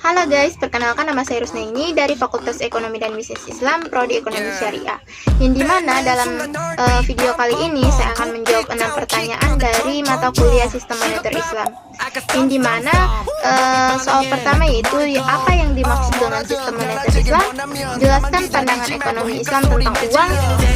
Halo guys, perkenalkan nama saya Rusnaini dari Fakultas Ekonomi dan Bisnis Islam, Prodi Ekonomi Syariah. Yang dimana dalam video kali ini saya akan menjawab 6 pertanyaan dari mata kuliah Sistem Moneter Islam. Yang dimana soal pertama yaitu apa yang dimaksud dengan Sistem Moneter Islam, jelaskan pandangan ekonomi Islam tentang uang.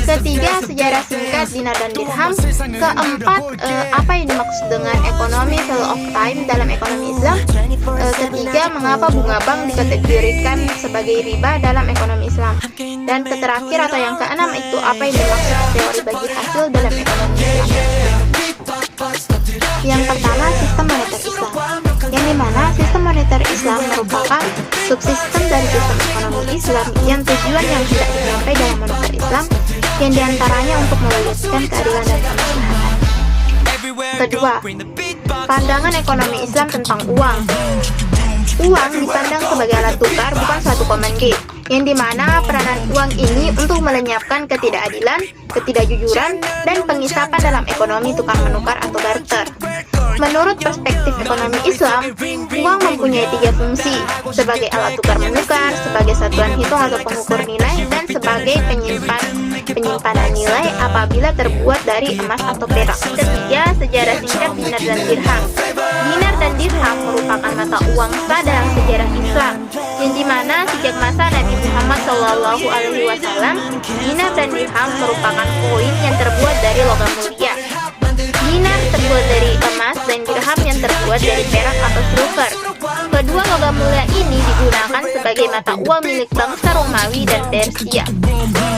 Ketiga, sejarah singkat dinar dan dirham. Keempat, apa yang dimaksud dengan ekonomi value of time dalam ekonomi Islam. Ketiga, mengapa bunga bank dikategorikan sebagai riba dalam ekonomi Islam. Dan terakhir atau yang keenam itu apa yang dimaksud teori bagi hasil dalam ekonomi Islam. Yang pertama, sistem moneter Islam, yang dimana sistem moneter Islam merupakan subsistem dari sistem ekonomi Islam yang tujuan yang tidak dicapai dalam moneter Islam, yang diantaranya untuk mewujudkan keadilan dan kemaslahatan. Kedua, pandangan ekonomi Islam tentang uang. Uang dipandang sebagai alat tukar, bukan suatu komoditi, yang dimana peranan uang ini untuk melenyapkan ketidakadilan, ketidakjujuran, dan pengisapan dalam ekonomi tukar-menukar atau barter. Menurut perspektif ekonomi Islam, uang mempunyai 3 fungsi, sebagai alat tukar-menukar, sebagai satuan hitung atau pengukur nilai, dan sebagai penyimpanan nilai apabila terbuat dari emas atau perak. Ketiga, sejarah singkat dinar dan dirham. Dinar dan dirham merupakan mata uang sah dalam sejarah Islam, yang dimana sejak masa Nabi Muhammad SAW, dinar dan dirham merupakan koin yang terbuat dari logam mulia. Dinar terbuat dari emas dan dirham yang terbuat dari perak atau silver. Kedua logam mulia ini digunakan sebagai mata uang milik bangsa Romawi dan Persia.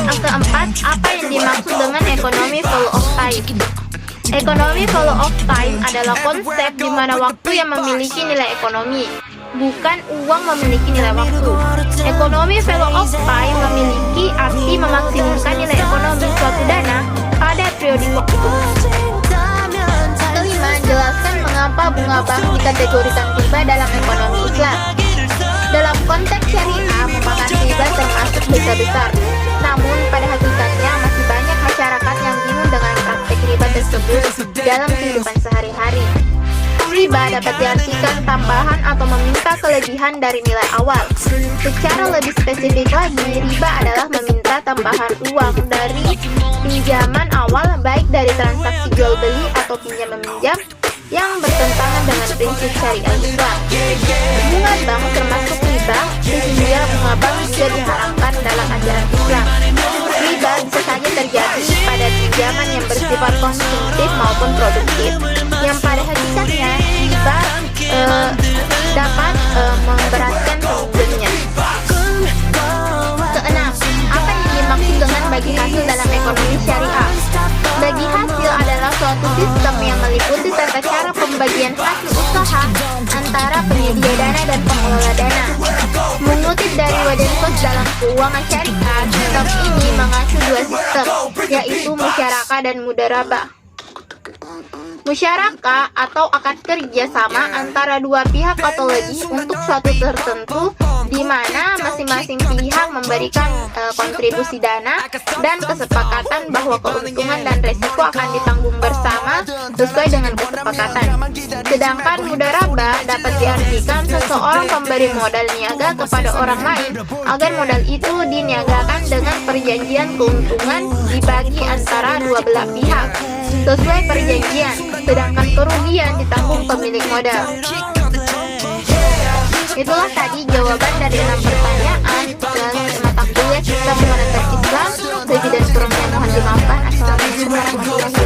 Yang keempat, apa yang dimaksud dengan ekonomi value of time? Ekonomi value of time adalah konsep di mana waktu yang memiliki nilai ekonomi, bukan uang memiliki nilai waktu. Ekonomi value of time memiliki arti memaksimumkan nilai ekonomi suatu dana pada periode waktu. Kelima, jelaskan mengapa bunga bank dikategorikan riba dalam ekonomi Islam. Dalam konteks syariah, merupakan riba termasuk dosa besar. Namun, pada hakikatnya masih banyak masyarakat yang bingung dengan praktek riba tersebut dalam kehidupan sehari-hari. Riba dapat diartikan tambahan atau meminta kelebihan dari nilai awal. Secara lebih spesifik lagi, riba adalah meminta tambahan uang dari pinjaman awal, baik dari transaksi jual beli atau pinjam meminjam yang bertentangan dengan prinsip syariah Islam. Bunga bank termasuk riba, sehingga bunga bank juga diharamkan dalam ajaran Islam. Riba bisa saja terjadi pada pinjaman yang bersifat konsumtif maupun produktif, yang pada hakikatnya riba dapat memberatkan peminjamnya. Keenam, apa yang dimaksud dengan bagi hasil dalam ekonomi syariah? Bagi hasil adalah suatu sistem yang meliputi tata cara pembagian hasil usaha antara penyedia dana dan pengelola dana. Mengutip dari Wadenford dalam keuangan syariah, sistem ini mengacu 2 sistem, yaitu musyarakah dan mudharabah. Musyarakah atau akad kerja sama antara 2 pihak atau lebih untuk suatu tertentu, di mana masing-masing pihak memberikan kontribusi dana dan kesepakatan bahwa keuntungan dan resiko akan ditanggung bersama sesuai dengan kesepakatan. Sedangkan mudharabah dapat diartikan seseorang pemberi modal niaga kepada orang lain agar modal itu diniagakan dengan perjanjian keuntungan dibagi antara 2 belah pihak sesuai perjanjian, sedangkan kerugian ditanggung pemilik modal. Itulah tadi jawaban dari 6 pertanyaan dari mata kuliah Sistem Moneter Islam. Lebih dan kurangnya mohon dimaafkan. Assalamualaikum warahmatullahi wabarakatuh.